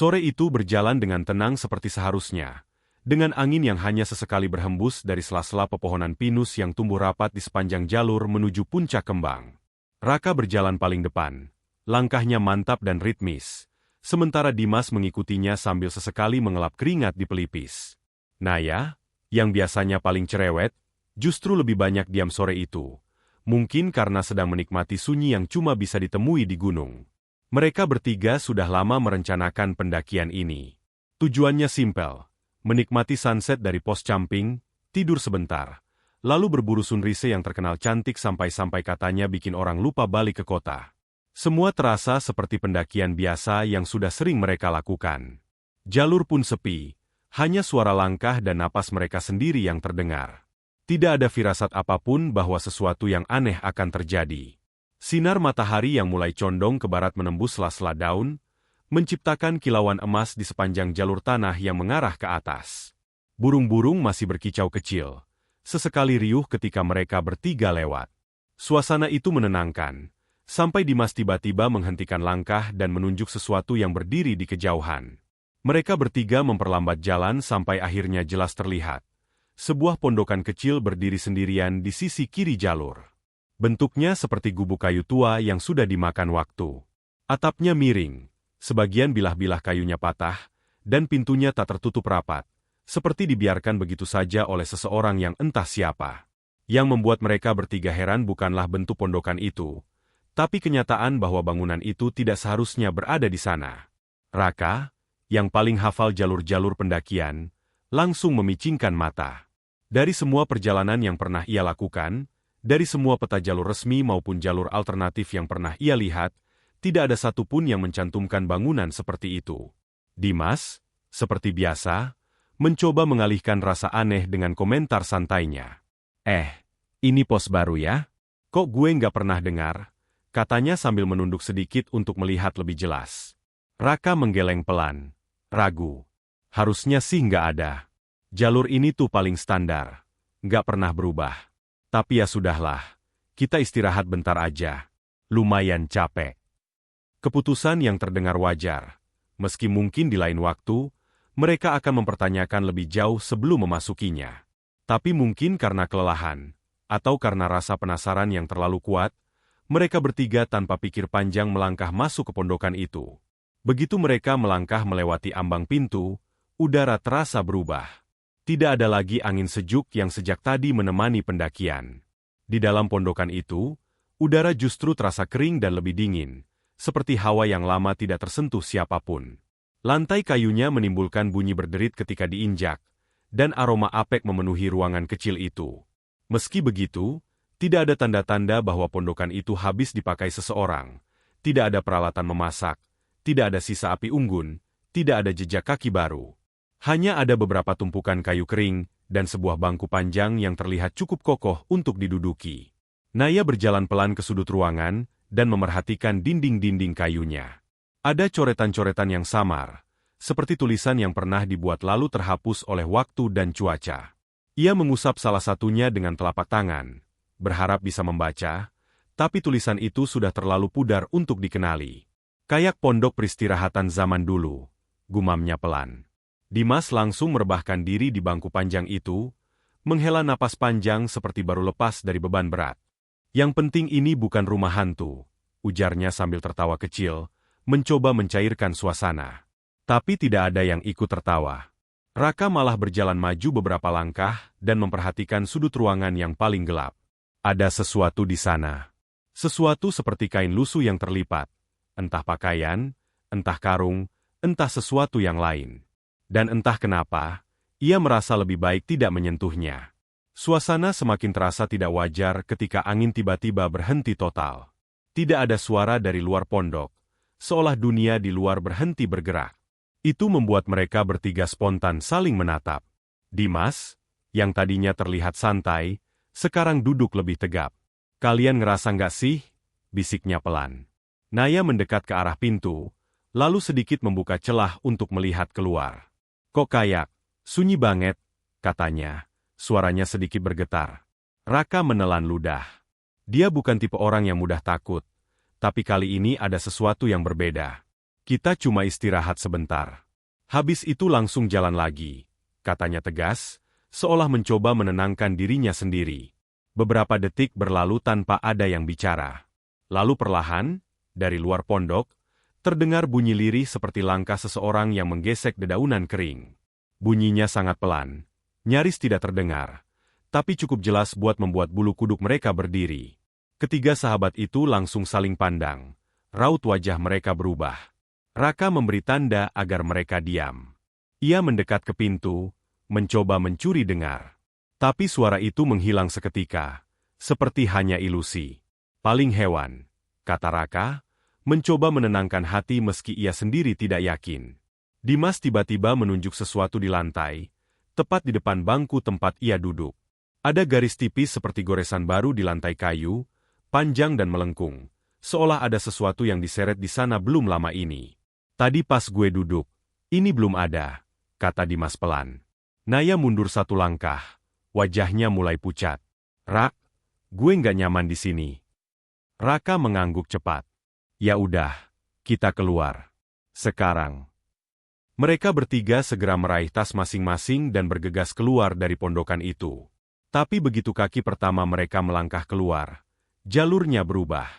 Sore itu berjalan dengan tenang seperti seharusnya, dengan angin yang hanya sesekali berhembus dari sela-sela pepohonan pinus yang tumbuh rapat di sepanjang jalur menuju puncak kembang. Raka berjalan paling depan, langkahnya mantap dan ritmis, sementara Dimas mengikutinya sambil sesekali mengelap keringat di pelipis. Naya, yang biasanya paling cerewet, justru lebih banyak diam sore itu, mungkin karena sedang menikmati sunyi yang cuma bisa ditemui di gunung. Mereka bertiga sudah lama merencanakan pendakian ini. Tujuannya simpel, menikmati sunset dari pos camping, tidur sebentar, lalu berburu sunrise yang terkenal cantik sampai-sampai katanya bikin orang lupa balik ke kota. Semua terasa seperti pendakian biasa yang sudah sering mereka lakukan. Jalur pun sepi, hanya suara langkah dan napas mereka sendiri yang terdengar. Tidak ada firasat apapun bahwa sesuatu yang aneh akan terjadi. Sinar matahari yang mulai condong ke barat menembus sela-sela daun, menciptakan kilauan emas di sepanjang jalur tanah yang mengarah ke atas. Burung-burung masih berkicau kecil, sesekali riuh ketika mereka bertiga lewat. Suasana itu menenangkan, sampai Dimas tiba-tiba menghentikan langkah dan menunjuk sesuatu yang berdiri di kejauhan. Mereka bertiga memperlambat jalan sampai akhirnya jelas terlihat. Sebuah pondokan kecil berdiri sendirian di sisi kiri jalur. Bentuknya seperti gubuk kayu tua yang sudah dimakan waktu. Atapnya miring, sebagian bilah-bilah kayunya patah, dan pintunya tak tertutup rapat, seperti dibiarkan begitu saja oleh seseorang yang entah siapa. Yang membuat mereka bertiga heran bukanlah bentuk pondokan itu, tapi kenyataan bahwa bangunan itu tidak seharusnya berada di sana. Raka, yang paling hafal jalur-jalur pendakian, langsung memicingkan mata. Dari semua perjalanan yang pernah ia lakukan, dari semua peta jalur resmi maupun jalur alternatif yang pernah ia lihat, tidak ada satupun yang mencantumkan bangunan seperti itu. Dimas, seperti biasa, mencoba mengalihkan rasa aneh dengan komentar santainya. Ini pos baru ya? Kok gue nggak pernah dengar? Katanya sambil menunduk sedikit untuk melihat lebih jelas. Raka menggeleng pelan. Ragu. Harusnya sih nggak ada. Jalur ini tuh paling standar. Nggak pernah berubah. Tapi ya sudahlah. Kita istirahat bentar aja. Lumayan capek. Keputusan yang terdengar wajar. Meski mungkin di lain waktu, mereka akan mempertanyakan lebih jauh sebelum memasukinya. Tapi mungkin karena kelelahan, atau karena rasa penasaran yang terlalu kuat, mereka bertiga tanpa pikir panjang melangkah masuk ke pondokan itu. Begitu mereka melangkah melewati ambang pintu, udara terasa berubah. Tidak ada lagi angin sejuk yang sejak tadi menemani pendakian. Di dalam pondokan itu, udara justru terasa kering dan lebih dingin, seperti hawa yang lama tidak tersentuh siapapun. Lantai kayunya menimbulkan bunyi berderit ketika diinjak, dan aroma apek memenuhi ruangan kecil itu. Meski begitu, tidak ada tanda-tanda bahwa pondokan itu habis dipakai seseorang. Tidak ada peralatan memasak, tidak ada sisa api unggun, tidak ada jejak kaki baru. Hanya ada beberapa tumpukan kayu kering dan sebuah bangku panjang yang terlihat cukup kokoh untuk diduduki. Naya berjalan pelan ke sudut ruangan dan memerhatikan dinding-dinding kayunya. Ada coretan-coretan yang samar, seperti tulisan yang pernah dibuat lalu terhapus oleh waktu dan cuaca. Ia mengusap salah satunya dengan telapak tangan, berharap bisa membaca, tapi tulisan itu sudah terlalu pudar untuk dikenali. Kayak pondok peristirahatan zaman dulu, gumamnya pelan. Dimas langsung merebahkan diri di bangku panjang itu, menghela napas panjang seperti baru lepas dari beban berat. Yang penting ini bukan rumah hantu, ujarnya sambil tertawa kecil, mencoba mencairkan suasana. Tapi tidak ada yang ikut tertawa. Raka malah berjalan maju beberapa langkah dan memperhatikan sudut ruangan yang paling gelap. Ada sesuatu di sana. Sesuatu seperti kain lusuh yang terlipat. Entah pakaian, entah karung, entah sesuatu yang lain. Dan entah kenapa, ia merasa lebih baik tidak menyentuhnya. Suasana semakin terasa tidak wajar ketika angin tiba-tiba berhenti total. Tidak ada suara dari luar pondok, seolah dunia di luar berhenti bergerak. Itu membuat mereka bertiga spontan saling menatap. Dimas, yang tadinya terlihat santai, sekarang duduk lebih tegap. Kalian ngerasa nggak sih? Bisiknya pelan. Naya mendekat ke arah pintu, lalu sedikit membuka celah untuk melihat keluar. Kok kayak, sunyi banget, katanya, suaranya sedikit bergetar. Raka menelan ludah. Dia bukan tipe orang yang mudah takut, tapi kali ini ada sesuatu yang berbeda. Kita cuma istirahat sebentar. Habis itu langsung jalan lagi, katanya tegas, seolah mencoba menenangkan dirinya sendiri. Beberapa detik berlalu tanpa ada yang bicara. Lalu perlahan, dari luar pondok, terdengar bunyi lirih seperti langkah seseorang yang menggesek dedaunan kering. Bunyinya sangat pelan, nyaris tidak terdengar, tapi cukup jelas buat membuat bulu kuduk mereka berdiri. Ketiga sahabat itu langsung saling pandang. Raut wajah mereka berubah. Raka memberi tanda agar mereka diam. Ia mendekat ke pintu, mencoba mencuri dengar. Tapi suara itu menghilang seketika, seperti hanya ilusi. Paling hewan, kata Raka, mencoba menenangkan hati meski ia sendiri tidak yakin. Dimas tiba-tiba menunjuk sesuatu di lantai, tepat di depan bangku tempat ia duduk. Ada garis tipis seperti goresan baru di lantai kayu, panjang dan melengkung, seolah ada sesuatu yang diseret di sana belum lama ini. Tadi pas gue duduk, ini belum ada, kata Dimas pelan. Naya mundur satu langkah, wajahnya mulai pucat. Rak, gue nggak nyaman di sini. Raka mengangguk cepat. Ya udah, kita keluar. Sekarang. Mereka bertiga segera meraih tas masing-masing dan bergegas keluar dari pondokan itu. Tapi begitu kaki pertama mereka melangkah keluar, jalurnya berubah.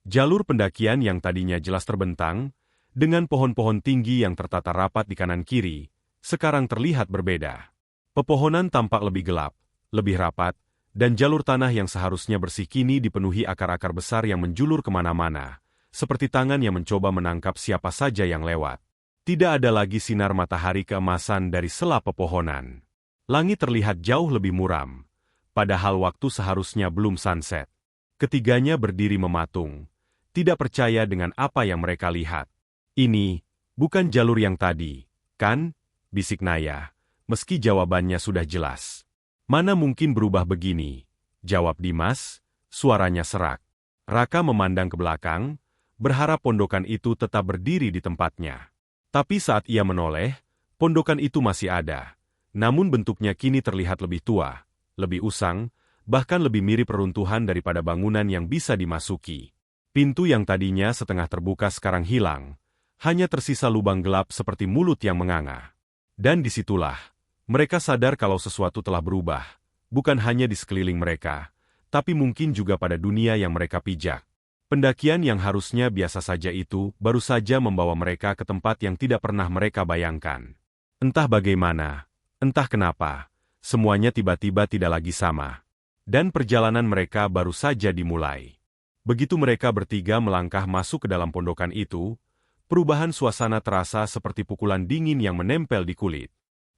Jalur pendakian yang tadinya jelas terbentang, dengan pohon-pohon tinggi yang tertata rapat di kanan kiri, sekarang terlihat berbeda. Pepohonan tampak lebih gelap, lebih rapat, dan jalur tanah yang seharusnya bersih kini dipenuhi akar-akar besar yang menjulur kemana-mana, seperti tangan yang mencoba menangkap siapa saja yang lewat. Tidak ada lagi sinar matahari keemasan dari sela pepohonan. Langit terlihat jauh lebih muram, padahal waktu seharusnya belum sunset. Ketiganya berdiri mematung, tidak percaya dengan apa yang mereka lihat. Ini bukan jalur yang tadi, kan? Bisik Naya, meski jawabannya sudah jelas. Mana mungkin berubah begini? Jawab Dimas, suaranya serak. Raka memandang ke belakang, berharap pondokan itu tetap berdiri di tempatnya. Tapi saat ia menoleh, pondokan itu masih ada. Namun bentuknya kini terlihat lebih tua, lebih usang, bahkan lebih mirip reruntuhan daripada bangunan yang bisa dimasuki. Pintu yang tadinya setengah terbuka sekarang hilang, hanya tersisa lubang gelap seperti mulut yang menganga. Dan disitulah, mereka sadar kalau sesuatu telah berubah, bukan hanya di sekeliling mereka, tapi mungkin juga pada dunia yang mereka pijak. Pendakian yang harusnya biasa saja itu baru saja membawa mereka ke tempat yang tidak pernah mereka bayangkan. Entah bagaimana, entah kenapa, semuanya tiba-tiba tidak lagi sama. Dan perjalanan mereka baru saja dimulai. Begitu mereka bertiga melangkah masuk ke dalam pondokan itu, perubahan suasana terasa seperti pukulan dingin yang menempel di kulit.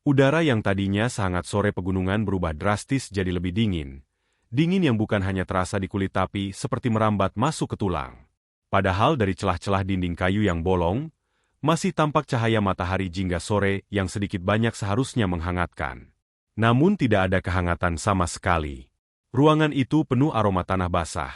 Udara yang tadinya sangat sore pegunungan berubah drastis jadi lebih dingin. Dingin yang bukan hanya terasa di kulit tapi seperti merambat masuk ke tulang. Padahal dari celah-celah dinding kayu yang bolong, masih tampak cahaya matahari jingga sore yang sedikit banyak seharusnya menghangatkan. Namun tidak ada kehangatan sama sekali. Ruangan itu penuh aroma tanah basah,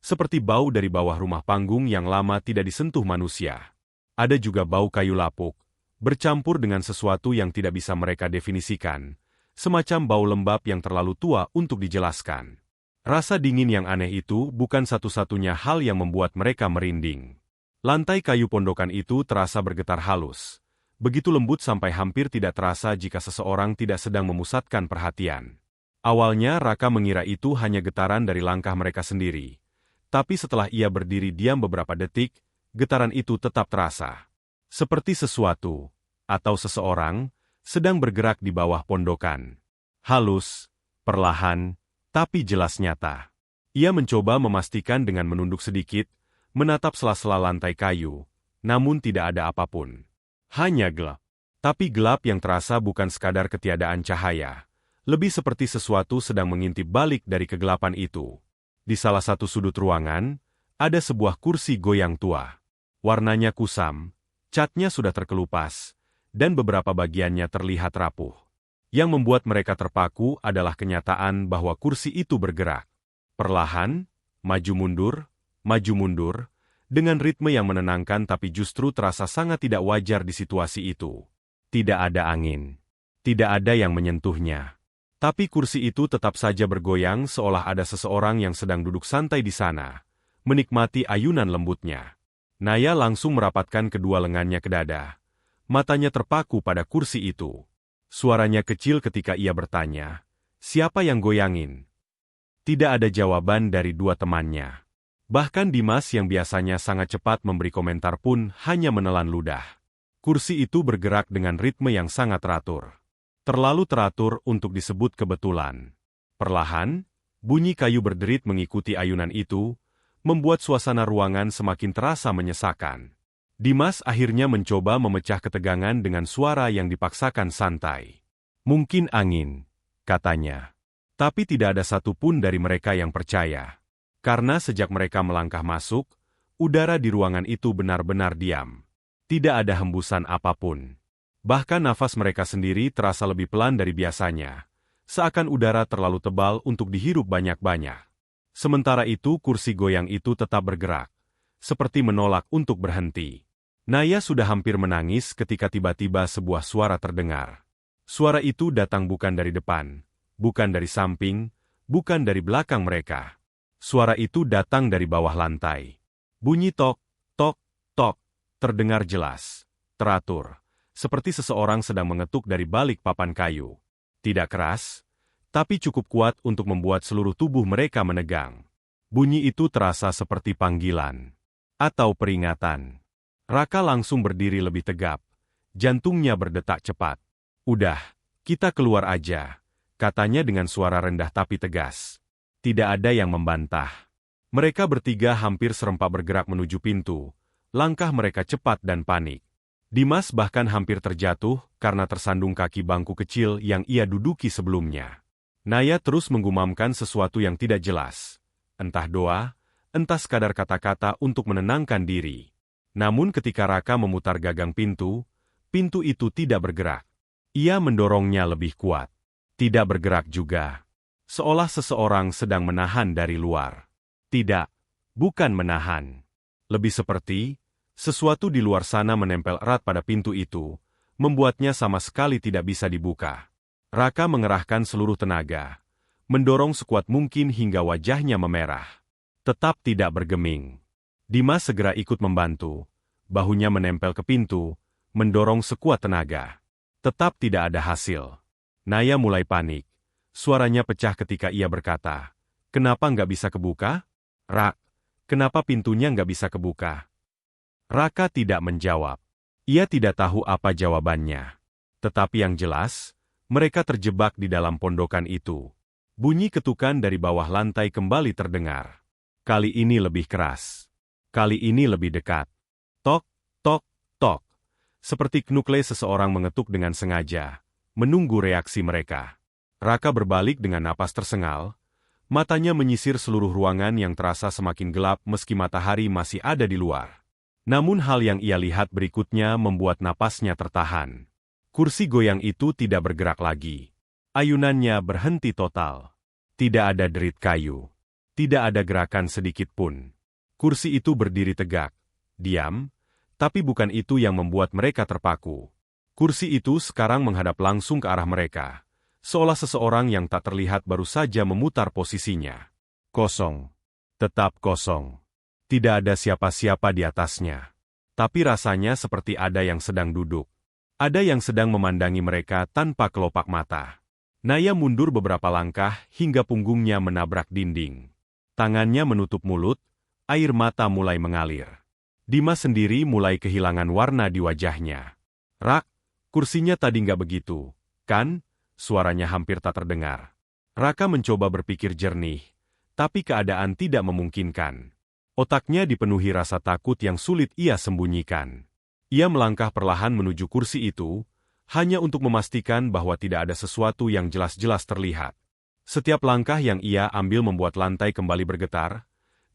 seperti bau dari bawah rumah panggung yang lama tidak disentuh manusia. Ada juga bau kayu lapuk, bercampur dengan sesuatu yang tidak bisa mereka definisikan, semacam bau lembab yang terlalu tua untuk dijelaskan. Rasa dingin yang aneh itu bukan satu-satunya hal yang membuat mereka merinding. Lantai kayu pondokan itu terasa bergetar halus, begitu lembut sampai hampir tidak terasa jika seseorang tidak sedang memusatkan perhatian. Awalnya Raka mengira itu hanya getaran dari langkah mereka sendiri, tapi setelah ia berdiri diam beberapa detik, getaran itu tetap terasa. Seperti sesuatu, atau seseorang, sedang bergerak di bawah pondokan. Halus, perlahan, tapi jelas nyata. Ia mencoba memastikan dengan menunduk sedikit, menatap sela-sela lantai kayu, namun tidak ada apapun. Hanya gelap. Tapi gelap yang terasa bukan sekadar ketiadaan cahaya, lebih seperti sesuatu sedang mengintip balik dari kegelapan itu. Di salah satu sudut ruangan, ada sebuah kursi goyang tua. Warnanya kusam, catnya sudah terkelupas, dan beberapa bagiannya terlihat rapuh. Yang membuat mereka terpaku adalah kenyataan bahwa kursi itu bergerak. Perlahan, maju mundur, dengan ritme yang menenangkan tapi justru terasa sangat tidak wajar di situasi itu. Tidak ada angin. Tidak ada yang menyentuhnya. Tapi kursi itu tetap saja bergoyang seolah ada seseorang yang sedang duduk santai di sana, menikmati ayunan lembutnya. Naya langsung merapatkan kedua lengannya ke dada. Matanya terpaku pada kursi itu. Suaranya kecil ketika ia bertanya, "Siapa yang goyangin?" Tidak ada jawaban dari dua temannya. Bahkan Dimas yang biasanya sangat cepat memberi komentar pun hanya menelan ludah. Kursi itu bergerak dengan ritme yang sangat teratur. Terlalu teratur untuk disebut kebetulan. Perlahan, bunyi kayu berderit mengikuti ayunan itu, membuat suasana ruangan semakin terasa menyesakan. Dimas akhirnya mencoba memecah ketegangan dengan suara yang dipaksakan santai. "Mungkin angin," katanya. Tapi tidak ada satupun dari mereka yang percaya. Karena sejak mereka melangkah masuk, udara di ruangan itu benar-benar diam. Tidak ada hembusan apapun. Bahkan nafas mereka sendiri terasa lebih pelan dari biasanya, seakan udara terlalu tebal untuk dihirup banyak-banyak. Sementara itu kursi goyang itu tetap bergerak, seperti menolak untuk berhenti. Naya sudah hampir menangis ketika tiba-tiba sebuah suara terdengar. Suara itu datang bukan dari depan, bukan dari samping, bukan dari belakang mereka. Suara itu datang dari bawah lantai. Bunyi tok, tok, tok, terdengar jelas, teratur, seperti seseorang sedang mengetuk dari balik papan kayu. Tidak keras, tapi cukup kuat untuk membuat seluruh tubuh mereka menegang. Bunyi itu terasa seperti panggilan atau peringatan. Raka langsung berdiri lebih tegap. Jantungnya berdetak cepat. "Udah, kita keluar aja," katanya dengan suara rendah tapi tegas. Tidak ada yang membantah. Mereka bertiga hampir serempak bergerak menuju pintu. Langkah mereka cepat dan panik. Dimas bahkan hampir terjatuh karena tersandung kaki bangku kecil yang ia duduki sebelumnya. Naya terus menggumamkan sesuatu yang tidak jelas. Entah doa, entah sekadar kata-kata untuk menenangkan diri. Namun ketika Raka memutar gagang pintu, pintu itu tidak bergerak. Ia mendorongnya lebih kuat. Tidak bergerak juga. Seolah seseorang sedang menahan dari luar. Tidak, bukan menahan. Lebih seperti, sesuatu di luar sana menempel erat pada pintu itu, membuatnya sama sekali tidak bisa dibuka. Raka mengerahkan seluruh tenaga, mendorong sekuat mungkin hingga wajahnya memerah. Tetap tidak bergeming. Dimas segera ikut membantu. Bahunya menempel ke pintu, mendorong sekuat tenaga. Tetap tidak ada hasil. Naya mulai panik. Suaranya pecah ketika ia berkata, "Kenapa nggak bisa kebuka? Rak, kenapa pintunya nggak bisa kebuka?" Raka tidak menjawab. Ia tidak tahu apa jawabannya. Tetapi yang jelas, mereka terjebak di dalam pondokan itu. Bunyi ketukan dari bawah lantai kembali terdengar. Kali ini lebih keras. Kali ini lebih dekat. Tok, tok, tok. Seperti knukle seseorang mengetuk dengan sengaja, menunggu reaksi mereka. Raka berbalik dengan napas tersengal. Matanya menyisir seluruh ruangan yang terasa semakin gelap meski matahari masih ada di luar. Namun hal yang ia lihat berikutnya membuat napasnya tertahan. Kursi goyang itu tidak bergerak lagi. Ayunannya berhenti total. Tidak ada derit kayu. Tidak ada gerakan sedikit pun. Kursi itu berdiri tegak, diam, tapi bukan itu yang membuat mereka terpaku. Kursi itu sekarang menghadap langsung ke arah mereka, seolah seseorang yang tak terlihat baru saja memutar posisinya. Kosong. Tetap kosong. Tidak ada siapa-siapa di atasnya. Tapi rasanya seperti ada yang sedang duduk. Ada yang sedang memandangi mereka tanpa kelopak mata. Naya mundur beberapa langkah hingga punggungnya menabrak dinding. Tangannya menutup mulut, air mata mulai mengalir. Dimas sendiri mulai kehilangan warna di wajahnya. "Rak, kursinya tadi nggak begitu, kan?" Suaranya hampir tak terdengar. Raka mencoba berpikir jernih, tapi keadaan tidak memungkinkan. Otaknya dipenuhi rasa takut yang sulit ia sembunyikan. Ia melangkah perlahan menuju kursi itu, hanya untuk memastikan bahwa tidak ada sesuatu yang jelas-jelas terlihat. Setiap langkah yang ia ambil membuat lantai kembali bergetar,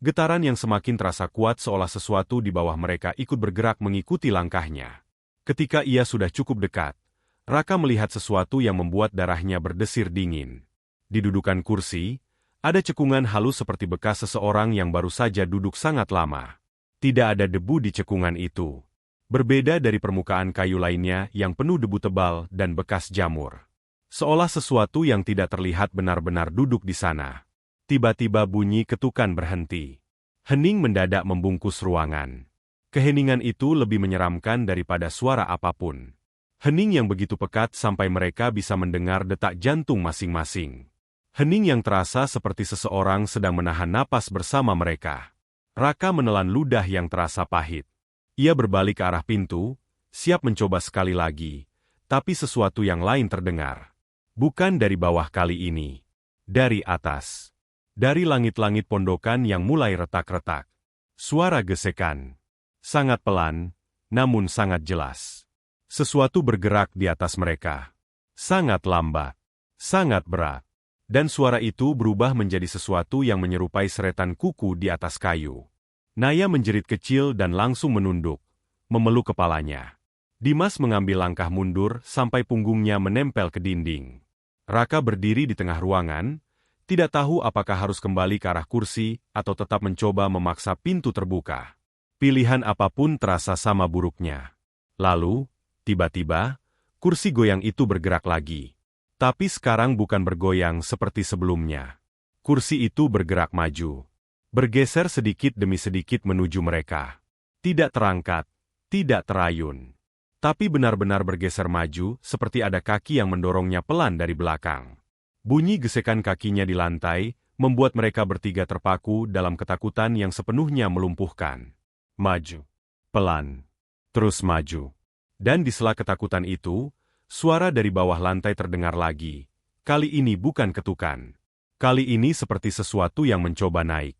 getaran yang semakin terasa kuat seolah sesuatu di bawah mereka ikut bergerak mengikuti langkahnya. Ketika ia sudah cukup dekat, Raka melihat sesuatu yang membuat darahnya berdesir dingin. Di dudukan kursi, ada cekungan halus seperti bekas seseorang yang baru saja duduk sangat lama. Tidak ada debu di cekungan itu. Berbeda dari permukaan kayu lainnya yang penuh debu tebal dan bekas jamur. Seolah sesuatu yang tidak terlihat benar-benar duduk di sana. Tiba-tiba bunyi ketukan berhenti. Hening mendadak membungkus ruangan. Keheningan itu lebih menyeramkan daripada suara apapun. Hening yang begitu pekat sampai mereka bisa mendengar detak jantung masing-masing. Hening yang terasa seperti seseorang sedang menahan napas bersama mereka. Raka menelan ludah yang terasa pahit. Ia berbalik ke arah pintu, siap mencoba sekali lagi, tapi sesuatu yang lain terdengar. Bukan dari bawah kali ini. Dari atas. Dari langit-langit pondokan yang mulai retak-retak. Suara gesekan. Sangat pelan, namun sangat jelas. Sesuatu bergerak di atas mereka. Sangat lambat. Sangat berat. Dan suara itu berubah menjadi sesuatu yang menyerupai seretan kuku di atas kayu. Naya menjerit kecil dan langsung menunduk, memeluk kepalanya. Dimas mengambil langkah mundur sampai punggungnya menempel ke dinding. Raka berdiri di tengah ruangan, tidak tahu apakah harus kembali ke arah kursi atau tetap mencoba memaksa pintu terbuka. Pilihan apapun terasa sama buruknya. Lalu, tiba-tiba, kursi goyang itu bergerak lagi. Tapi sekarang bukan bergoyang seperti sebelumnya. Kursi itu bergerak maju. Bergeser sedikit demi sedikit menuju mereka. Tidak terangkat, tidak terayun. Tapi benar-benar bergeser maju seperti ada kaki yang mendorongnya pelan dari belakang. Bunyi gesekan kakinya di lantai membuat mereka bertiga terpaku dalam ketakutan yang sepenuhnya melumpuhkan. Maju. Pelan. Terus maju. Dan di sela ketakutan itu, suara dari bawah lantai terdengar lagi. Kali ini bukan ketukan. Kali ini seperti sesuatu yang mencoba naik.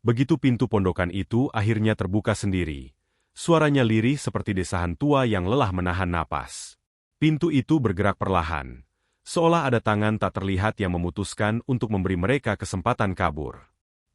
Begitu pintu pondokan itu akhirnya terbuka sendiri. Suaranya lirih seperti desahan tua yang lelah menahan napas. Pintu itu bergerak perlahan. Seolah ada tangan tak terlihat yang memutuskan untuk memberi mereka kesempatan kabur.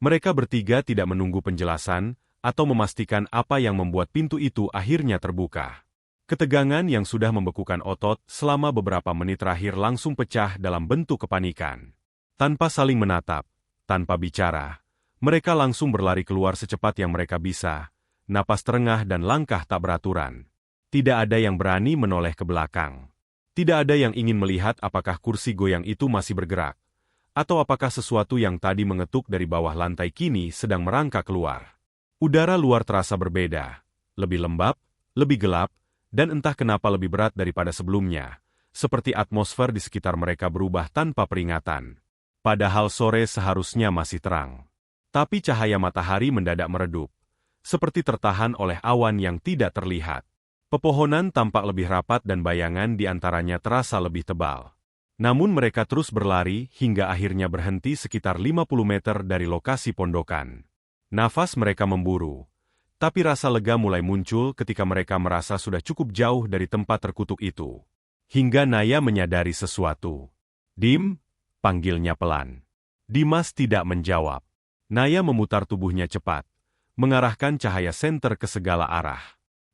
Mereka bertiga tidak menunggu penjelasan, atau memastikan apa yang membuat pintu itu akhirnya terbuka. Ketegangan yang sudah membekukan otot selama beberapa menit terakhir langsung pecah dalam bentuk kepanikan. Tanpa saling menatap, tanpa bicara, mereka langsung berlari keluar secepat yang mereka bisa, napas terengah dan langkah tak beraturan. Tidak ada yang berani menoleh ke belakang. Tidak ada yang ingin melihat apakah kursi goyang itu masih bergerak, atau apakah sesuatu yang tadi mengetuk dari bawah lantai kini sedang merangkak keluar. Udara luar terasa berbeda, lebih lembab, lebih gelap, dan entah kenapa lebih berat daripada sebelumnya, seperti atmosfer di sekitar mereka berubah tanpa peringatan. Padahal sore seharusnya masih terang. Tapi cahaya matahari mendadak meredup, seperti tertahan oleh awan yang tidak terlihat. Pepohonan tampak lebih rapat dan bayangan di antaranya terasa lebih tebal. Namun mereka terus berlari hingga akhirnya berhenti sekitar 50 meter dari lokasi pondokan. Nafas mereka memburu, tapi rasa lega mulai muncul ketika mereka merasa sudah cukup jauh dari tempat terkutuk itu. Hingga Naya menyadari sesuatu. "Dim," panggilnya pelan. Dimas tidak menjawab. Naya memutar tubuhnya cepat, mengarahkan cahaya senter ke segala arah.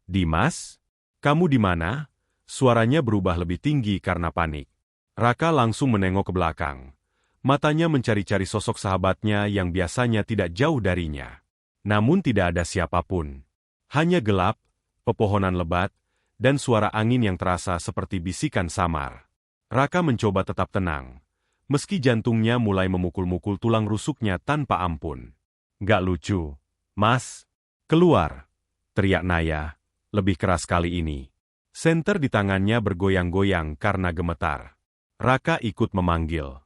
"Dimas? Kamu di mana?" Suaranya berubah lebih tinggi karena panik. Raka langsung menengok ke belakang. Matanya mencari-cari sosok sahabatnya yang biasanya tidak jauh darinya. Namun tidak ada siapapun. Hanya gelap, pepohonan lebat, dan suara angin yang terasa seperti bisikan samar. Raka mencoba tetap tenang, meski jantungnya mulai memukul-mukul tulang rusuknya tanpa ampun. "Gak lucu, Mas. Keluar!" teriak Naya, lebih keras kali ini. Senter di tangannya bergoyang-goyang karena gemetar. Raka ikut memanggil.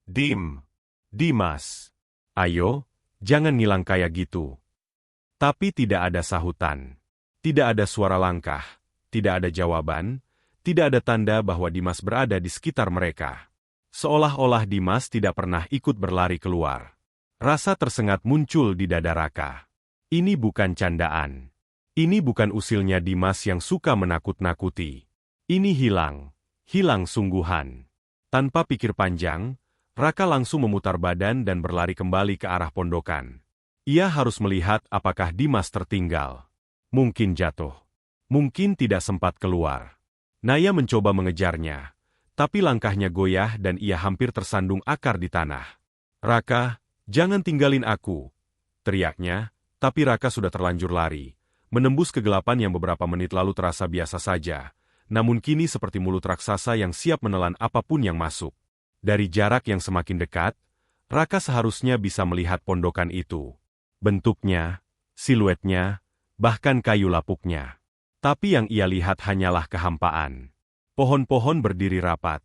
"Dim! Dimas! Ayo, jangan ngilang kayak gitu." Tapi tidak ada sahutan. Tidak ada suara langkah, tidak ada jawaban, tidak ada tanda bahwa Dimas berada di sekitar mereka. Seolah-olah Dimas tidak pernah ikut berlari keluar. Rasa tersengat muncul di dada Raka. Ini bukan candaan. Ini bukan usilnya Dimas yang suka menakut-nakuti. Ini hilang sungguhan. Tanpa pikir panjang, Raka langsung memutar badan dan berlari kembali ke arah pondokan. Ia harus melihat apakah Dimas tertinggal. Mungkin jatuh. Mungkin tidak sempat keluar. Naya mencoba mengejarnya, tapi langkahnya goyah dan ia hampir tersandung akar di tanah. "Raka, jangan tinggalin aku!" teriaknya, tapi Raka sudah terlanjur lari, menembus kegelapan yang beberapa menit lalu terasa biasa saja, namun kini seperti mulut raksasa yang siap menelan apapun yang masuk. Dari jarak yang semakin dekat, Raka seharusnya bisa melihat pondokan itu. Bentuknya, siluetnya, bahkan kayu lapuknya. Tapi yang ia lihat hanyalah kehampaan. Pohon-pohon berdiri rapat,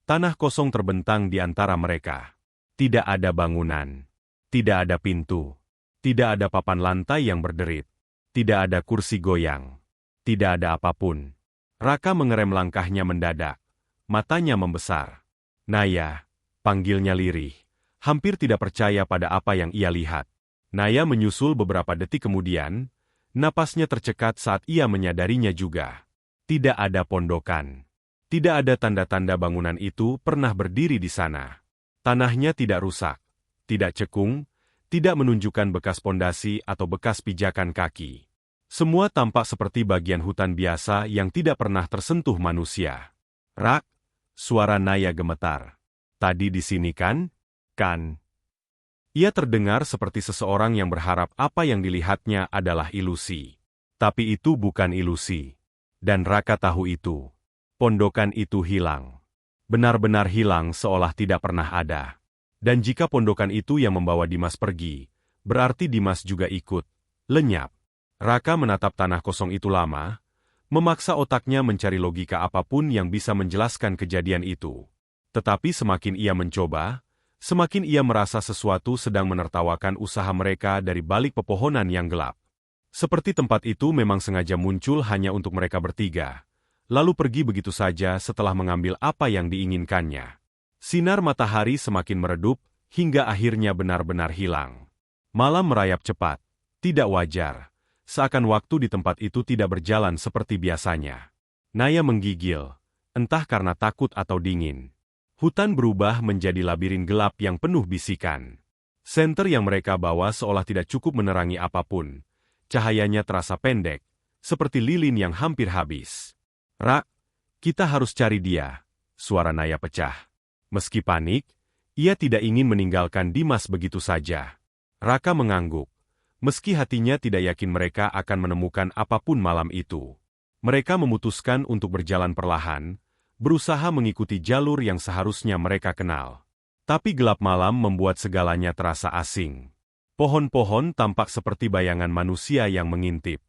tanah kosong terbentang di antara mereka. Tidak ada bangunan, tidak ada pintu, tidak ada papan lantai yang berderit, tidak ada kursi goyang, tidak ada apapun. Raka mengerem langkahnya mendadak, matanya membesar. Naya, panggilnya lirih, hampir tidak percaya pada apa yang ia lihat. Naya menyusul beberapa detik kemudian, napasnya tercekat saat ia menyadarinya juga. Tidak ada pondokan. Tidak ada tanda-tanda bangunan itu pernah berdiri di sana. Tanahnya tidak rusak, tidak cekung, tidak menunjukkan bekas pondasi atau bekas pijakan kaki. Semua tampak seperti bagian hutan biasa yang tidak pernah tersentuh manusia. Rak, suara Naya gemetar. Tadi di sini kan? Kan? Ia terdengar seperti seseorang yang berharap apa yang dilihatnya adalah ilusi. Tapi itu bukan ilusi. Dan Raka tahu itu. Pondokan itu hilang. Benar-benar hilang seolah tidak pernah ada. Dan jika pondokan itu yang membawa Dimas pergi, berarti Dimas juga ikut. Lenyap. Raka menatap tanah kosong itu lama, memaksa otaknya mencari logika apapun yang bisa menjelaskan kejadian itu. Tetapi semakin ia mencoba, semakin ia merasa sesuatu sedang menertawakan usaha mereka dari balik pepohonan yang gelap. Seperti tempat itu memang sengaja muncul hanya untuk mereka bertiga, lalu pergi begitu saja setelah mengambil apa yang diinginkannya. Sinar matahari semakin meredup, hingga akhirnya benar-benar hilang. Malam merayap cepat, tidak wajar, seakan waktu di tempat itu tidak berjalan seperti biasanya. Naya menggigil, entah karena takut atau dingin. Hutan berubah menjadi labirin gelap yang penuh bisikan. Senter yang mereka bawa seolah tidak cukup menerangi apapun. Cahayanya terasa pendek, seperti lilin yang hampir habis. Rak, kita harus cari dia, suara Naya pecah. Meski panik, ia tidak ingin meninggalkan Dimas begitu saja. Raka mengangguk, meski hatinya tidak yakin mereka akan menemukan apapun malam itu. Mereka memutuskan untuk berjalan perlahan, berusaha mengikuti jalur yang seharusnya mereka kenal. Tapi gelap malam membuat segalanya terasa asing. Pohon-pohon tampak seperti bayangan manusia yang mengintip.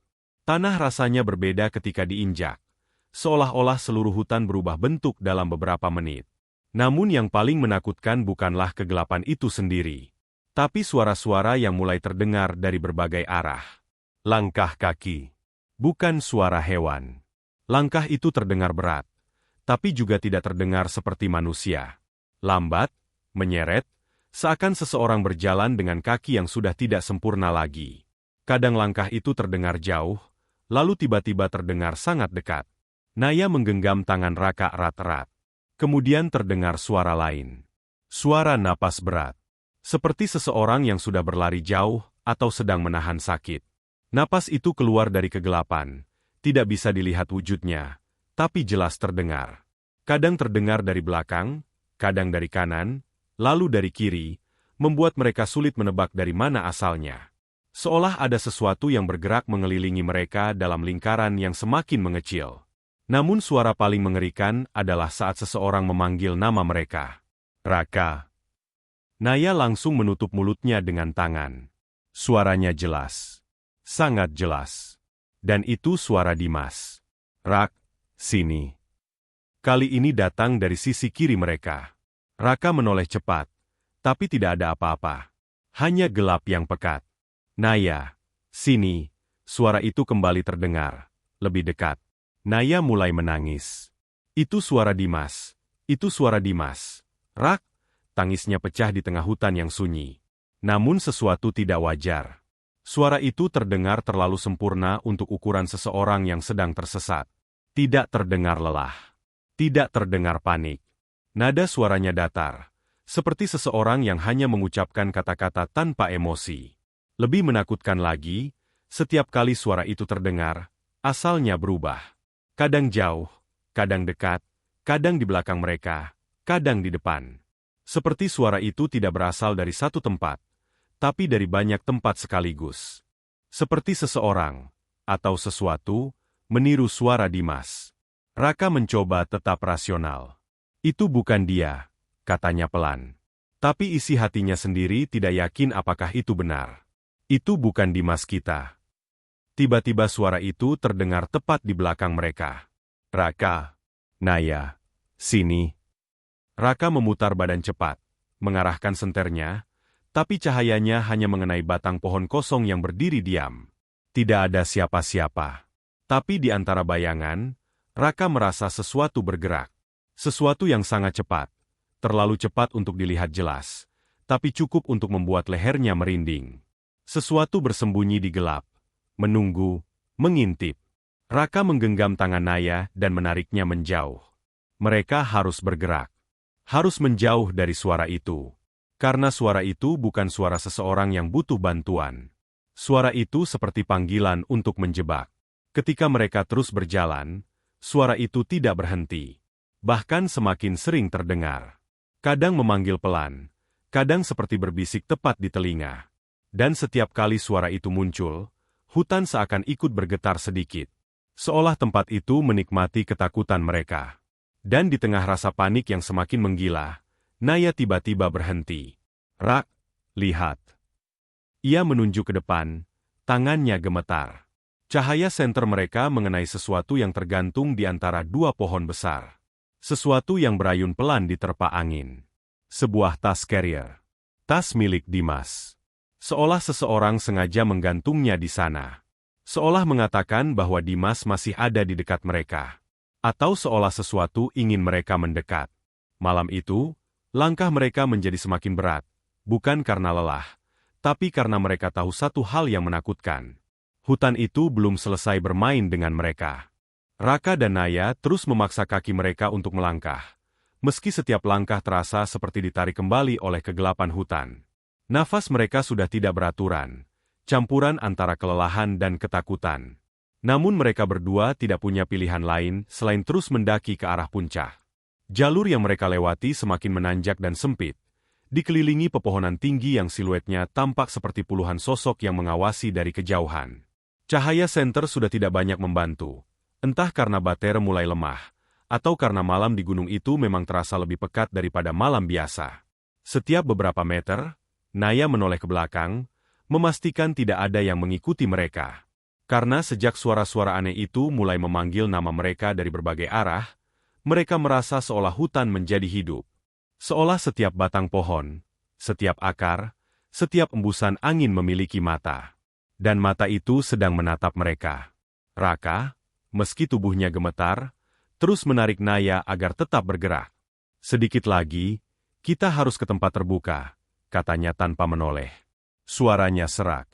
Tanah rasanya berbeda ketika diinjak. Seolah-olah seluruh hutan berubah bentuk dalam beberapa menit. Namun yang paling menakutkan bukanlah kegelapan itu sendiri, tapi suara-suara yang mulai terdengar dari berbagai arah. Langkah kaki. Bukan suara hewan. Langkah itu terdengar berat, tapi juga tidak terdengar seperti manusia. Lambat, menyeret, seakan seseorang berjalan dengan kaki yang sudah tidak sempurna lagi. Kadang langkah itu terdengar jauh, lalu tiba-tiba terdengar sangat dekat. Naya menggenggam tangan Raka erat-erat. Kemudian terdengar suara lain. Suara napas berat. Seperti seseorang yang sudah berlari jauh atau sedang menahan sakit. Napas itu keluar dari kegelapan. Tidak bisa dilihat wujudnya, tapi jelas terdengar. Kadang terdengar dari belakang, kadang dari kanan, lalu dari kiri, membuat mereka sulit menebak dari mana asalnya. Seolah ada sesuatu yang bergerak mengelilingi mereka dalam lingkaran yang semakin mengecil. Namun suara paling mengerikan adalah saat seseorang memanggil nama mereka. Raka. Naya langsung menutup mulutnya dengan tangan. Suaranya jelas. Sangat jelas. Dan itu suara Dimas. Rak, sini. Kali ini datang dari sisi kiri mereka. Raka menoleh cepat, tapi tidak ada apa-apa. Hanya gelap yang pekat. Naya, sini. Suara itu kembali terdengar. Lebih dekat. Naya mulai menangis. Itu suara Dimas. Itu suara Dimas. Rak, tangisnya pecah di tengah hutan yang sunyi. Namun sesuatu tidak wajar. Suara itu terdengar terlalu sempurna untuk ukuran seseorang yang sedang tersesat. Tidak terdengar lelah. Tidak terdengar panik. Nada suaranya datar, seperti seseorang yang hanya mengucapkan kata-kata tanpa emosi. Lebih menakutkan lagi, setiap kali suara itu terdengar, asalnya berubah. Kadang jauh, kadang dekat, kadang di belakang mereka, kadang di depan. Seperti suara itu tidak berasal dari satu tempat, tapi dari banyak tempat sekaligus. Seperti seseorang, atau sesuatu, meniru suara Dimas. Raka mencoba tetap rasional. Itu bukan dia, katanya pelan. Tapi isi hatinya sendiri tidak yakin apakah itu benar. Itu bukan Dimas kita. Tiba-tiba suara itu terdengar tepat di belakang mereka. Raka, Naya, sini. Raka memutar badan cepat, mengarahkan senternya, tapi cahayanya hanya mengenai batang pohon kosong yang berdiri diam. Tidak ada siapa-siapa. Tapi di antara bayangan, Raka merasa sesuatu bergerak. Sesuatu yang sangat cepat. Terlalu cepat untuk dilihat jelas, tapi cukup untuk membuat lehernya merinding. Sesuatu bersembunyi di gelap, menunggu, mengintip. Raka menggenggam tangan Naya dan menariknya menjauh. Mereka harus bergerak. Harus menjauh dari suara itu. Karena suara itu bukan suara seseorang yang butuh bantuan. Suara itu seperti panggilan untuk menjebak. Ketika mereka terus berjalan, suara itu tidak berhenti. Bahkan semakin sering terdengar. Kadang memanggil pelan, kadang seperti berbisik tepat di telinga. Dan setiap kali suara itu muncul, hutan seakan ikut bergetar sedikit. Seolah tempat itu menikmati ketakutan mereka. Dan di tengah rasa panik yang semakin menggila, Naya tiba-tiba berhenti. Rak, lihat. Ia menunjuk ke depan, tangannya gemetar. Cahaya senter mereka mengenai sesuatu yang tergantung di antara dua pohon besar. Sesuatu yang berayun pelan diterpa angin. Sebuah tas carrier. Tas milik Dimas. Seolah seseorang sengaja menggantungnya di sana. Seolah mengatakan bahwa Dimas masih ada di dekat mereka. Atau seolah sesuatu ingin mereka mendekat. Malam itu, langkah mereka menjadi semakin berat. Bukan karena lelah, tapi karena mereka tahu satu hal yang menakutkan. Hutan itu belum selesai bermain dengan mereka. Raka dan Naya terus memaksa kaki mereka untuk melangkah. Meski setiap langkah terasa seperti ditarik kembali oleh kegelapan hutan. Nafas mereka sudah tidak beraturan. Campuran antara kelelahan dan ketakutan. Namun mereka berdua tidak punya pilihan lain selain terus mendaki ke arah puncak. Jalur yang mereka lewati semakin menanjak dan sempit. Dikelilingi pepohonan tinggi yang siluetnya tampak seperti puluhan sosok yang mengawasi dari kejauhan. Cahaya senter sudah tidak banyak membantu. Entah karena baterai mulai lemah, atau karena malam di gunung itu memang terasa lebih pekat daripada malam biasa. Setiap beberapa meter, Naya menoleh ke belakang, memastikan tidak ada yang mengikuti mereka. Karena sejak suara-suara aneh itu mulai memanggil nama mereka dari berbagai arah, mereka merasa seolah hutan menjadi hidup. Seolah setiap batang pohon, setiap akar, setiap embusan angin memiliki mata. Dan mata itu sedang menatap mereka. Raka, meski tubuhnya gemetar, terus menarik Naya agar tetap bergerak. Sedikit lagi, kita harus ke tempat terbuka, katanya tanpa menoleh. Suaranya serak,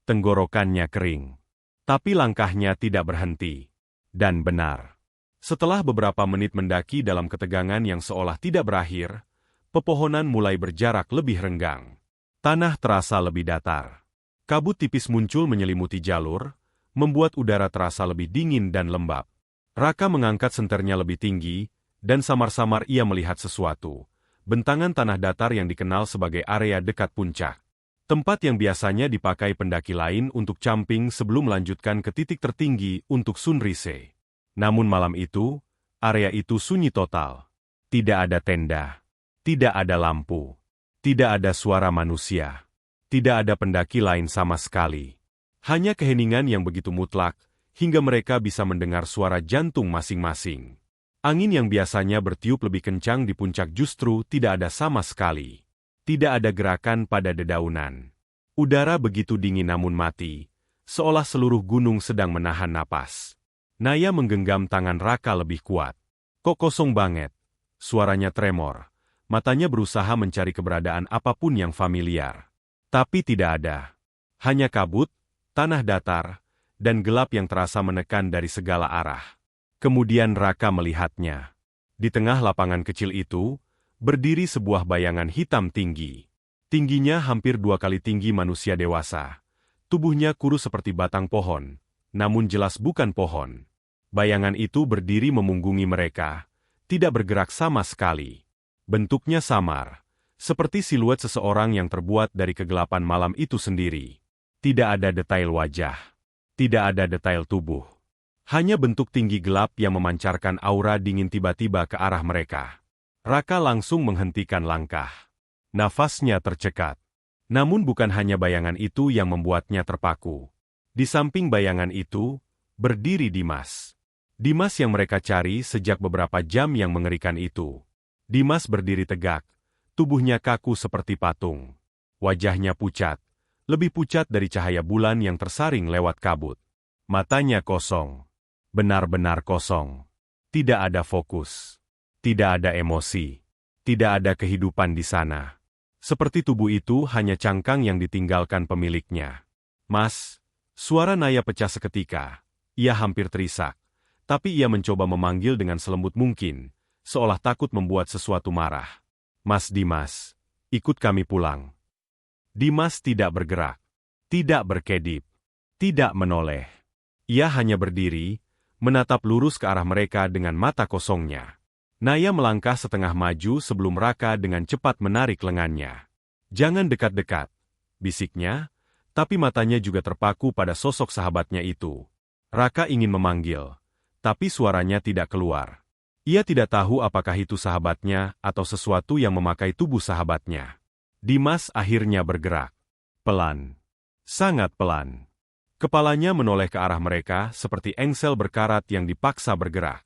tenggorokannya kering. Tapi langkahnya tidak berhenti. Dan benar. Setelah beberapa menit mendaki dalam ketegangan yang seolah tidak berakhir, pepohonan mulai berjarak lebih renggang. Tanah terasa lebih datar. Kabut tipis muncul menyelimuti jalur, membuat udara terasa lebih dingin dan lembab. Raka mengangkat senternya lebih tinggi, dan samar-samar ia melihat sesuatu. Bentangan tanah datar yang dikenal sebagai area dekat puncak. Tempat yang biasanya dipakai pendaki lain untuk camping sebelum melanjutkan ke titik tertinggi untuk sunrise. Namun malam itu, area itu sunyi total. Tidak ada tenda. Tidak ada lampu. Tidak ada suara manusia. Tidak ada pendaki lain sama sekali. Hanya keheningan yang begitu mutlak, hingga mereka bisa mendengar suara jantung masing-masing. Angin yang biasanya bertiup lebih kencang di puncak justru tidak ada sama sekali. Tidak ada gerakan pada dedaunan. Udara begitu dingin namun mati, seolah seluruh gunung sedang menahan napas. Naya menggenggam tangan Raka lebih kuat. Kok kosong banget. Suaranya tremor. Matanya berusaha mencari keberadaan apapun yang familiar. Tapi tidak ada. Hanya kabut, tanah datar, dan gelap yang terasa menekan dari segala arah. Kemudian Raka melihatnya. Di tengah lapangan kecil itu, berdiri sebuah bayangan hitam tinggi. Tingginya hampir 2 kali tinggi manusia dewasa. Tubuhnya kurus seperti batang pohon, namun jelas bukan pohon. Bayangan itu berdiri memunggungi mereka, tidak bergerak sama sekali. Bentuknya samar, seperti siluet seseorang yang terbuat dari kegelapan malam itu sendiri. Tidak ada detail wajah. Tidak ada detail tubuh. Hanya bentuk tinggi gelap yang memancarkan aura dingin tiba-tiba ke arah mereka. Raka langsung menghentikan langkah. Nafasnya tercekat. Namun bukan hanya bayangan itu yang membuatnya terpaku. Di samping bayangan itu, berdiri Dimas. Dimas yang mereka cari sejak beberapa jam yang mengerikan itu. Dimas berdiri tegak, tubuhnya kaku seperti patung. Wajahnya pucat, lebih pucat dari cahaya bulan yang tersaring lewat kabut. Matanya kosong, benar-benar kosong. Tidak ada fokus, tidak ada emosi, tidak ada kehidupan di sana. Seperti tubuh itu hanya cangkang yang ditinggalkan pemiliknya. Mas, suara Naya pecah seketika. Ia hampir terisak. Tapi ia mencoba memanggil dengan selembut mungkin, seolah takut membuat sesuatu marah. Mas Dimas, ikut kami pulang. Dimas tidak bergerak, tidak berkedip, tidak menoleh. Ia hanya berdiri, menatap lurus ke arah mereka dengan mata kosongnya. Naya melangkah setengah maju sebelum Raka dengan cepat menarik lengannya. Jangan dekat-dekat, bisiknya, tapi matanya juga terpaku pada sosok sahabatnya itu. Raka ingin memanggil, tapi suaranya tidak keluar. Ia tidak tahu apakah itu sahabatnya atau sesuatu yang memakai tubuh sahabatnya. Dimas akhirnya bergerak. Pelan. Sangat pelan. Kepalanya menoleh ke arah mereka seperti engsel berkarat yang dipaksa bergerak.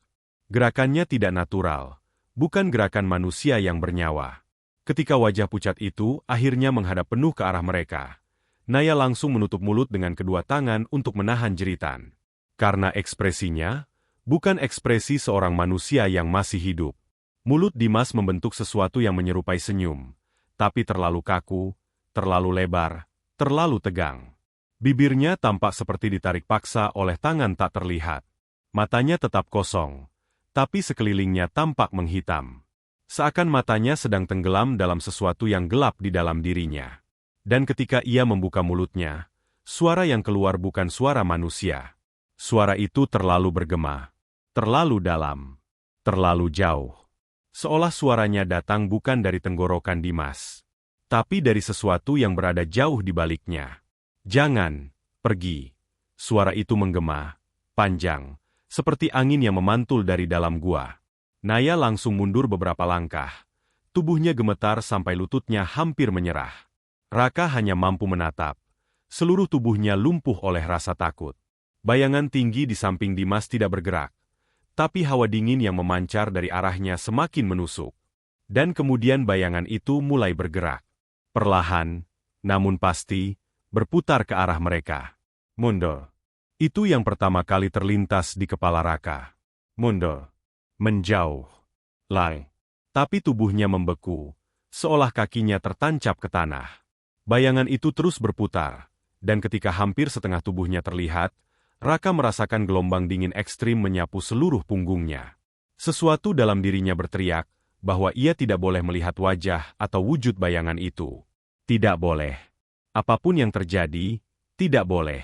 Gerakannya tidak natural, bukan gerakan manusia yang bernyawa. Ketika wajah pucat itu akhirnya menghadap penuh ke arah mereka, Naya langsung menutup mulut dengan kedua tangan untuk menahan jeritan. Karena ekspresinya, bukan ekspresi seorang manusia yang masih hidup. Mulut Dimas membentuk sesuatu yang menyerupai senyum, tapi terlalu kaku, terlalu lebar, terlalu tegang. Bibirnya tampak seperti ditarik paksa oleh tangan tak terlihat. Matanya tetap kosong, tapi sekelilingnya tampak menghitam. Seakan matanya sedang tenggelam dalam sesuatu yang gelap di dalam dirinya. Dan ketika ia membuka mulutnya, suara yang keluar bukan suara manusia. Suara itu terlalu bergema, terlalu dalam, terlalu jauh. Seolah suaranya datang bukan dari tenggorokan Dimas, tapi dari sesuatu yang berada jauh di baliknya. Jangan pergi. Suara itu menggema, panjang, seperti angin yang memantul dari dalam gua. Naya langsung mundur beberapa langkah. Tubuhnya gemetar sampai lututnya hampir menyerah. Raka hanya mampu menatap. Seluruh tubuhnya lumpuh oleh rasa takut. Bayangan tinggi di samping Dimas tidak bergerak, tapi hawa dingin yang memancar dari arahnya semakin menusuk. Dan kemudian bayangan itu mulai bergerak. Perlahan, namun pasti, berputar ke arah mereka. Mundur. Itu yang pertama kali terlintas di kepala Raka. Mundur. Menjauh. Lai. Tapi tubuhnya membeku, seolah kakinya tertancap ke tanah. Bayangan itu terus berputar, dan ketika hampir setengah tubuhnya terlihat, Raka merasakan gelombang dingin ekstrim menyapu seluruh punggungnya. Sesuatu dalam dirinya berteriak bahwa ia tidak boleh melihat wajah atau wujud bayangan itu. Tidak boleh. Apapun yang terjadi, tidak boleh.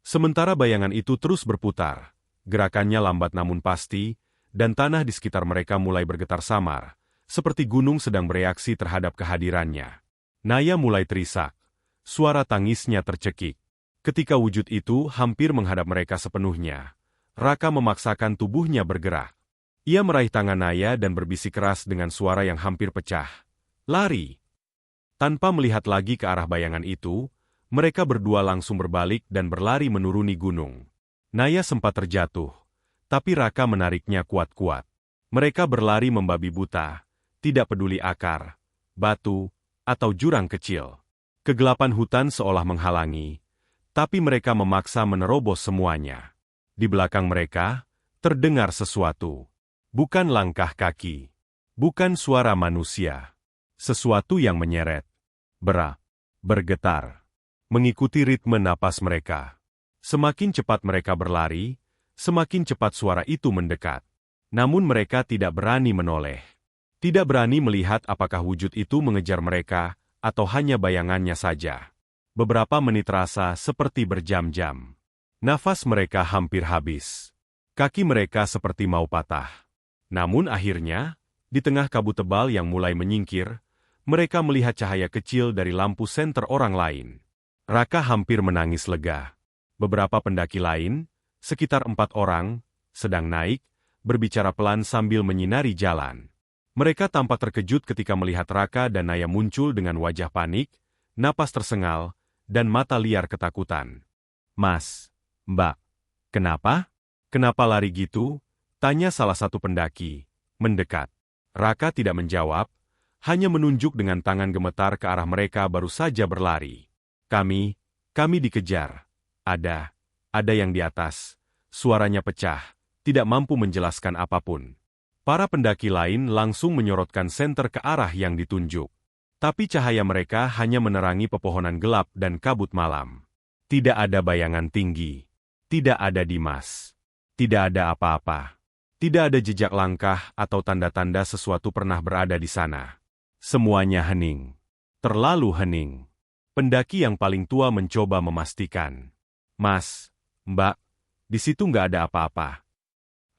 Sementara bayangan itu terus berputar, gerakannya lambat namun pasti, dan tanah di sekitar mereka mulai bergetar samar, seperti gunung sedang bereaksi terhadap kehadirannya. Naya mulai terisak, suara tangisnya tercekik. Ketika wujud itu hampir menghadap mereka sepenuhnya, Raka memaksakan tubuhnya bergerak. Ia meraih tangan Naya dan berbisik keras dengan suara yang hampir pecah. Lari! Tanpa melihat lagi ke arah bayangan itu, mereka berdua langsung berbalik dan berlari menuruni gunung. Naya sempat terjatuh, tapi Raka menariknya kuat-kuat. Mereka berlari membabi buta, tidak peduli akar, batu, atau jurang kecil. Kegelapan hutan seolah menghalangi, tapi mereka memaksa menerobos semuanya. Di belakang mereka, terdengar sesuatu. Bukan langkah kaki. Bukan suara manusia. Sesuatu yang menyeret. Bergetar. Mengikuti ritme napas mereka. Semakin cepat mereka berlari, semakin cepat suara itu mendekat. Namun mereka tidak berani menoleh. Tidak berani melihat apakah wujud itu mengejar mereka, atau hanya bayangannya saja. Beberapa menit rasa seperti berjam-jam. Nafas mereka hampir habis. Kaki mereka seperti mau patah. Namun akhirnya, di tengah kabut tebal yang mulai menyingkir, mereka melihat cahaya kecil dari lampu senter orang lain. Raka hampir menangis lega. Beberapa pendaki lain, sekitar 4 orang, sedang naik, berbicara pelan sambil menyinari jalan. Mereka tampak terkejut ketika melihat Raka dan Naya muncul dengan wajah panik, napas tersengal, dan mata liar ketakutan. Mas, Mbak, kenapa? Kenapa lari gitu? Tanya salah satu pendaki, mendekat. Raka tidak menjawab, hanya menunjuk dengan tangan gemetar ke arah mereka baru saja berlari. Kami dikejar. Ada yang di atas. Suaranya pecah, tidak mampu menjelaskan apapun. Para pendaki lain langsung menyorotkan senter ke arah yang ditunjuk. Tapi cahaya mereka hanya menerangi pepohonan gelap dan kabut malam. Tidak ada bayangan tinggi. Tidak ada Dimas. Tidak ada apa-apa. Tidak ada jejak langkah atau tanda-tanda sesuatu pernah berada di sana. Semuanya hening. Terlalu hening. Pendaki yang paling tua mencoba memastikan. Mas, Mbak, di situ nggak ada apa-apa.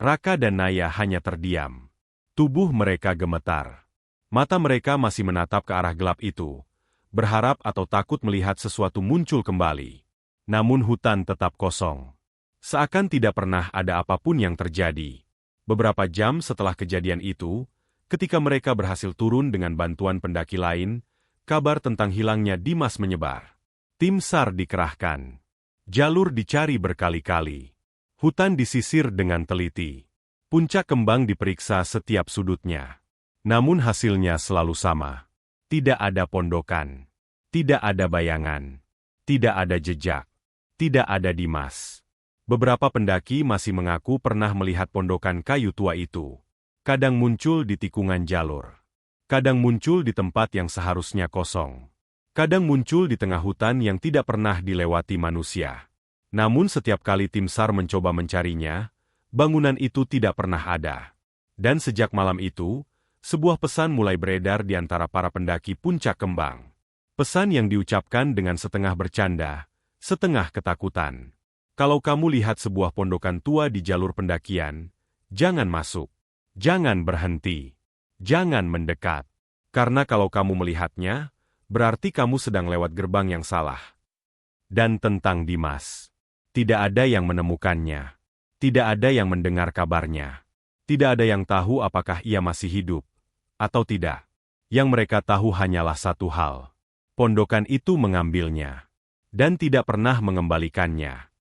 Raka dan Naya hanya terdiam. Tubuh mereka gemetar. Mata mereka masih menatap ke arah gelap itu, berharap atau takut melihat sesuatu muncul kembali. Namun hutan tetap kosong. Seakan tidak pernah ada apapun yang terjadi. Beberapa jam setelah kejadian itu, ketika mereka berhasil turun dengan bantuan pendaki lain, kabar tentang hilangnya Dimas menyebar. Tim SAR dikerahkan. Jalur dicari berkali-kali. Hutan disisir dengan teliti. Puncak Kembang diperiksa setiap sudutnya. Namun hasilnya selalu sama. Tidak ada pondokan. Tidak ada bayangan. Tidak ada jejak. Tidak ada Dimas. Beberapa pendaki masih mengaku pernah melihat pondokan kayu tua itu. Kadang muncul di tikungan jalur. Kadang muncul di tempat yang seharusnya kosong. Kadang muncul di tengah hutan yang tidak pernah dilewati manusia. Namun setiap kali tim SAR mencoba mencarinya, bangunan itu tidak pernah ada. Dan sejak malam itu, sebuah pesan mulai beredar di antara para pendaki Puncak Kembang. Pesan yang diucapkan dengan setengah bercanda, setengah ketakutan. Kalau kamu lihat sebuah pondokan tua di jalur pendakian, jangan masuk. Jangan berhenti. Jangan mendekat. Karena kalau kamu melihatnya, berarti kamu sedang lewat gerbang yang salah. Dan tentang Dimas. Tidak ada yang menemukannya. Tidak ada yang mendengar kabarnya. Tidak ada yang tahu apakah ia masih hidup atau tidak. Yang mereka tahu hanyalah satu hal. Pondokan itu mengambilnya. Dan tidak pernah mengembalikannya.